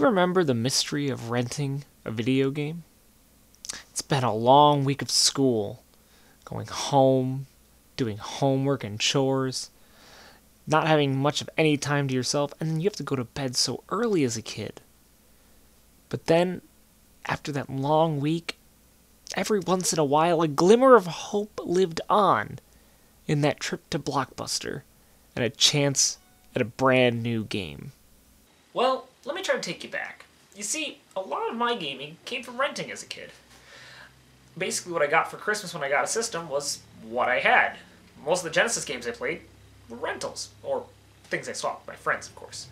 remember the mystery of renting a video game? It's been a long week of school, going home, doing homework and chores, not having much of any time to yourself, and then you have to go to bed so early as a kid. But then, after that long week, every once in a while, a glimmer of hope lived on in that trip to Blockbuster and a chance at a brand new game. Well, let me try to take you back. You see, a lot of my gaming came from renting as a kid. Basically, what I got for Christmas when I got a system was what I had. Most of the Genesis games I played were rentals, or things I swapped with my friends, of course.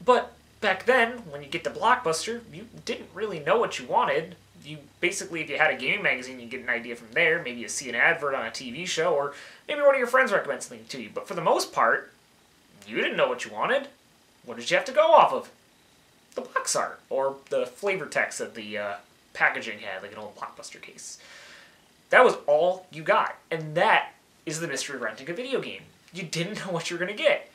But back then, when you get to Blockbuster, you didn't really know what you wanted. You basically, if you had a gaming magazine, you get an idea from there. Maybe you see an advert on a TV show, or maybe one of your friends recommends something to you. But for the most part, you didn't know what you wanted. What did you have to go off of? The box art, or the flavor text that the packaging had, like an old Blockbuster case. That was all you got, and that is the mystery of renting a video game. You didn't know what you were going to get.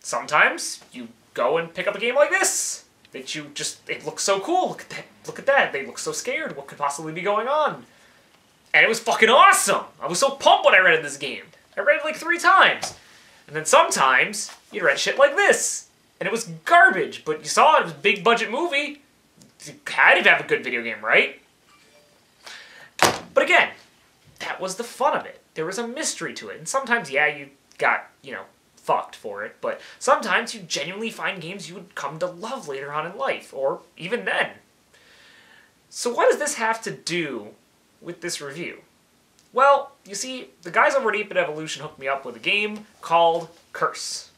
Sometimes you go and pick up a game like this that you just, it looks so cool. Look at that. They look so scared. What could possibly be going on? And it was fucking awesome. I was so pumped when I rented this game. I read it like 3 times. And then sometimes you'd read shit like this, and it was garbage, but you saw it was a big budget movie. You had to have a good video game, right? But again, that was the fun of it. There was a mystery to it. And sometimes, yeah, you got, fucked for it. But sometimes you genuinely find games you would come to love later on in life. Or even then. So what does this have to do with this review? Well, you see, the guys over at 8-Bit Evolution hooked me up with a game called Curse.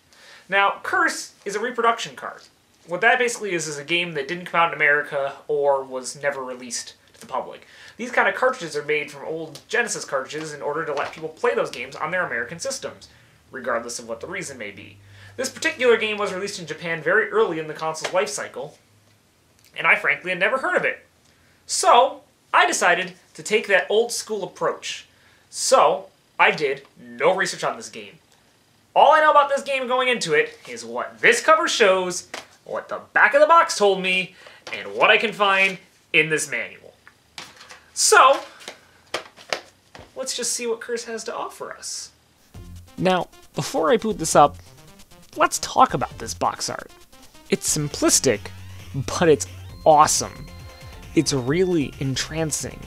Now, Curse is a reproduction card. What that basically is a game that didn't come out in America or was never released to the public. These kind of cartridges are made from old Genesis cartridges in order to let people play those games on their American systems, regardless of what the reason may be. This particular game was released in Japan very early in the console's life cycle, and I frankly had never heard of it. So, I decided to take that old school approach. So, I did no research on this game. All I know about this game going into it is what this cover shows, what the back of the box told me, and what I can find in this manual. So, let's just see what Curse has to offer us. Now, before I boot this up, let's talk about this box art. It's simplistic, but it's awesome. It's really entrancing,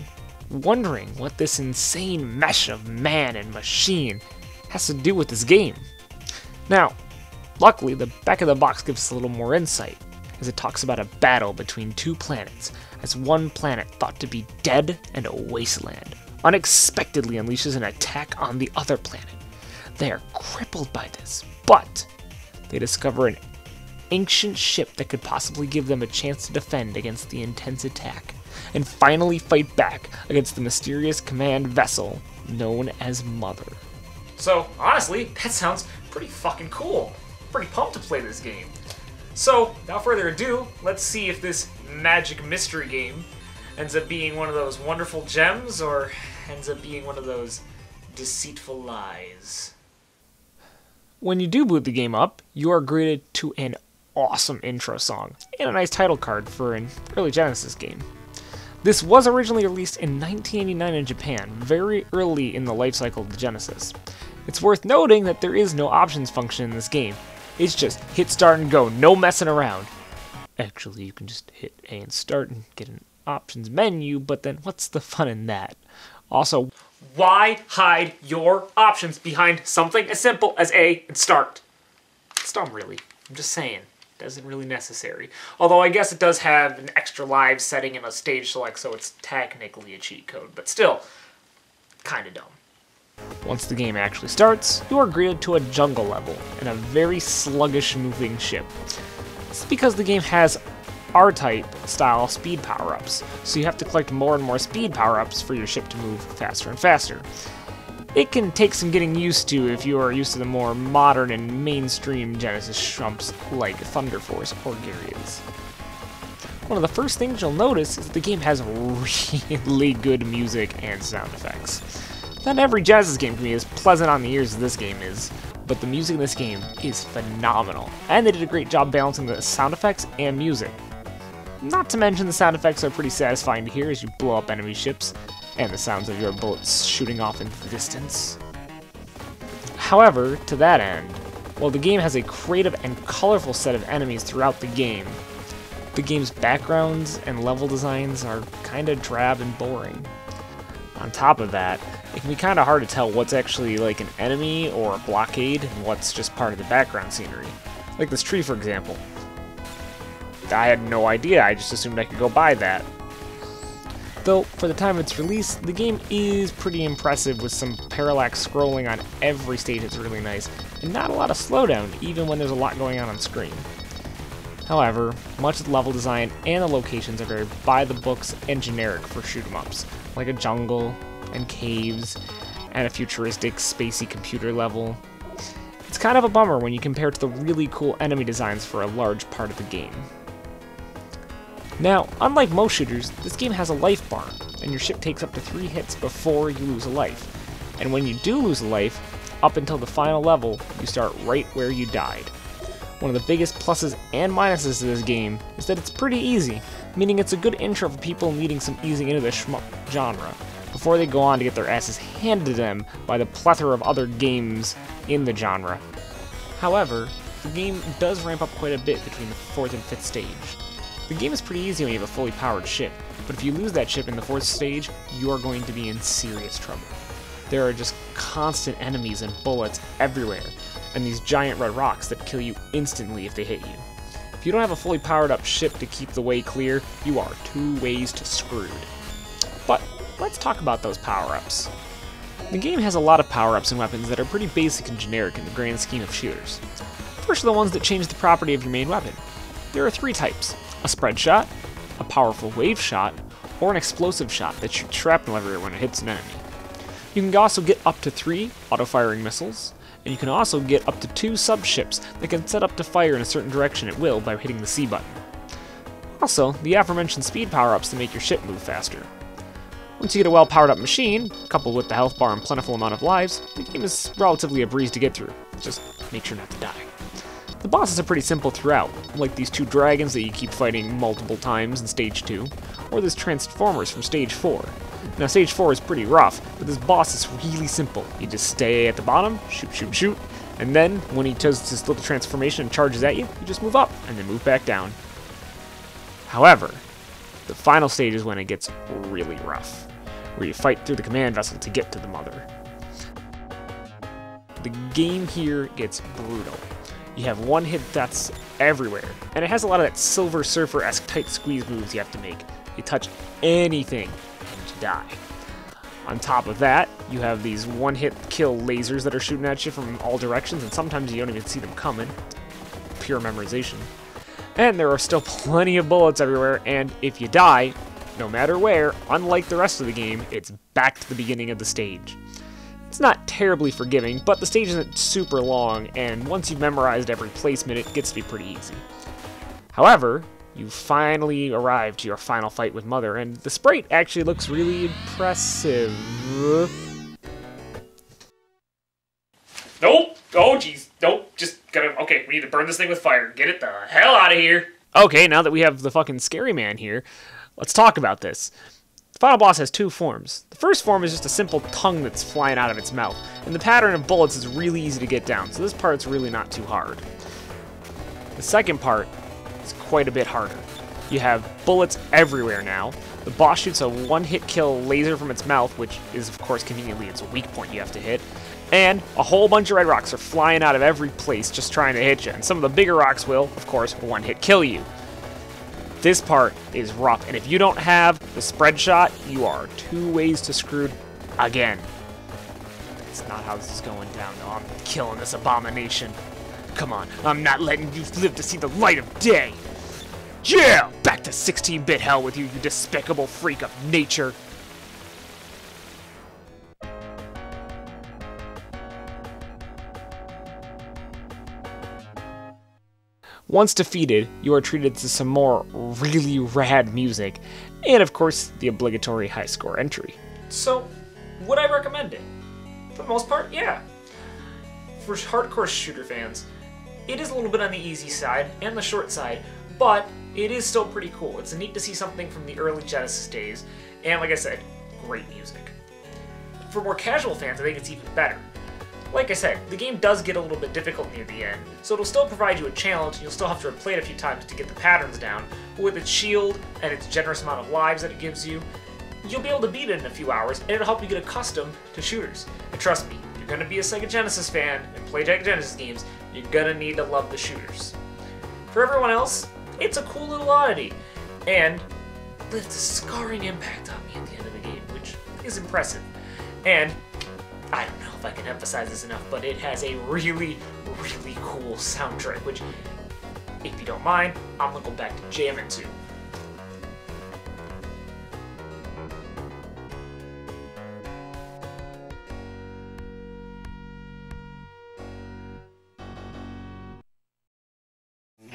wondering what this insane mesh of man and machine has to do with this game. Now, luckily, the back of the box gives us a little more insight, as it talks about a battle between 2 planets, as one planet thought to be dead and a wasteland unexpectedly unleashes an attack on the other planet. They are crippled by this, but they discover an ancient ship that could possibly give them a chance to defend against the intense attack, and finally fight back against the mysterious command vessel known as Mother. So, honestly, that sounds pretty fucking cool. Pretty pumped to play this game. So, without further ado, let's see if this magic mystery game ends up being one of those wonderful gems, or ends up being one of those deceitful lies. When you do boot the game up, you are greeted to an awesome intro song, and a nice title card for an early Genesis game. This was originally released in 1989 in Japan, very early in the life cycle of the Genesis. It's worth noting that there is no options function in this game. It's just hit start and go, no messing around. Actually, you can just hit A and start and get an options menu, but then what's the fun in that? Also, why hide your options behind something as simple as A and start? It's dumb, really. I'm just saying. It isn't really necessary. Although I guess it does have an extra live setting and a stage select, so it's technically a cheat code, but still, kinda dumb. Once the game actually starts, you are greeted to a jungle level and a very sluggish moving ship. This is because the game has R-type style speed power-ups, so you have to collect more and more speed power-ups for your ship to move faster and faster. It can take some getting used to if you are used to the more modern and mainstream Genesis shumps like Thunder Force or Gyria's. One of the first things you'll notice is that the game has really good music and sound effects. Not every Genesis game can be as pleasant on the ears as this game is. but the music in this game is phenomenal, and they did a great job balancing the sound effects and music. Not to mention the sound effects are pretty satisfying to hear as you blow up enemy ships, and the sounds of your bullets shooting off into the distance. However, to that end, while the game has a creative and colorful set of enemies throughout the game's backgrounds and level designs are kinda drab and boring. On top of that, it can be kinda hard to tell what's actually like an enemy or a blockade and what's just part of the background scenery. Like this tree, for example. I had no idea, I just assumed I could go by that. Though, for the time of its release, the game is pretty impressive with some parallax scrolling on every stage. It's really nice, and not a lot of slowdown, even when there's a lot going on screen. However, much of the level design and the locations are very by the books and generic for shoot-em-ups, like a jungle, and caves, and a futuristic, spacey computer level. It's kind of a bummer when you compare it to the really cool enemy designs for a large part of the game. Now, unlike most shooters, this game has a life bar, and your ship takes up to 3 hits before you lose a life. And when you do lose a life, up until the final level, you start right where you died. One of the biggest pluses and minuses to this game is that it's pretty easy, meaning it's a good intro for people needing some easing into the shmup genre, before they go on to get their asses handed to them by the plethora of other games in the genre. However, the game does ramp up quite a bit between the 4th and 5th stage. The game is pretty easy when you have a fully powered ship, but if you lose that ship in the 4th stage, you are going to be in serious trouble. There are just constant enemies and bullets everywhere, and these giant red rocks that kill you instantly if they hit you. If you don't have a fully powered up ship to keep the way clear, you are 2 ways to screwed. But let's talk about those power-ups. The game has a lot of power-ups and weapons that are pretty basic and generic in the grand scheme of shooters. First are the ones that change the property of your main weapon. There are 3 types: a spread shot, a powerful wave shot, or an explosive shot that shoots shrapnel everywhere when it hits an enemy. You can also get up to 3 auto-firing missiles, and you can also get up to 2 sub-ships that can set up to fire in a certain direction at will by hitting the C button. Also, the aforementioned speed power-ups to make your ship move faster. Once you get a well-powered up machine, coupled with the health bar and plentiful amount of lives, the game is relatively a breeze to get through. Just make sure not to die. The bosses are pretty simple throughout, like these 2 dragons that you keep fighting multiple times in Stage 2, or this Transformers from Stage 4. Now Stage 4 is pretty rough, but this boss is really simple. You just stay at the bottom, shoot, shoot, shoot, and then when he does this little transformation and charges at you, you just move up, and then move back down. However, the final stage is when it gets really rough, where you fight through the command vessel to get to the mother. The game here gets brutal. You have one-hit deaths everywhere, and it has a lot of that Silver Surfer-esque tight squeeze moves you have to make. You touch anything, and you die. On top of that, you have these one-hit kill lasers that are shooting at you from all directions, and sometimes you don't even see them coming. Pure memorization. And there are still plenty of bullets everywhere, and if you die, no matter where, unlike the rest of the game, it's back to the beginning of the stage. It's not terribly forgiving, but the stage isn't super long, and once you've memorized every placement, it gets to be pretty easy. However, you finally arrive to your final fight with Mother, and the sprite actually looks really impressive. Nope! Oh, jeez. Nope. Just gotta... Okay, we need to burn this thing with fire. Get it the hell out of here! Okay, now that we have the fucking scary man here, let's talk about this. The final boss has 2 forms. The first form is just a simple tongue that's flying out of its mouth, and the pattern of bullets is really easy to get down, so this part's really not too hard. The second part is quite a bit harder. You have bullets everywhere now. The boss shoots a one-hit kill laser from its mouth, which is, of course, conveniently its weak point you have to hit, and a whole bunch of red rocks are flying out of every place just trying to hit you, and some of the bigger rocks will, of course, one-hit kill you. This part is rough, and if you don't have the spread shot, you are 2 ways to screwed again. That's not how this is going down, though. I'm killing this abomination. Come on, I'm not letting you live to see the light of day. Yeah! Back to 16-bit hell with you, you despicable freak of nature. Once defeated, you are treated to some more really rad music, and of course, the obligatory high score entry. So, would I recommend it? For the most part, yeah. for hardcore shooter fans, it is a little bit on the easy side and the short side, but it is still pretty cool. It's neat to see something from the early Genesis days, and like I said, great music. For more casual fans, I think it's even better. Like I said, the game does get a little bit difficult near the end, so it'll still provide you a challenge, and you'll still have to replay it a few times to get the patterns down, but with its shield and its generous amount of lives that it gives you, you'll be able to beat it in a few hours, and it'll help you get accustomed to shooters. And trust me, if you're going to be a Sega Genesis fan and play Sega Genesis games, you're going to need to love the shooters. For everyone else, it's a cool little oddity, and left a scarring impact on me at the end of the game, which is impressive. And I don't know if I can emphasize this enough, but it has a really, really cool soundtrack, which, if you don't mind, I'm gonna go back to jamming to.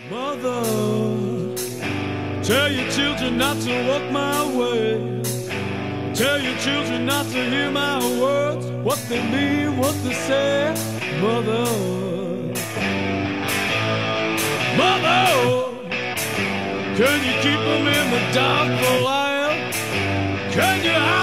Mother, tell your children not to walk my way. Tell your children not to hear my words, what they mean, what they say. Mother, Mother, can you keep them in the dark for a while? Can you hide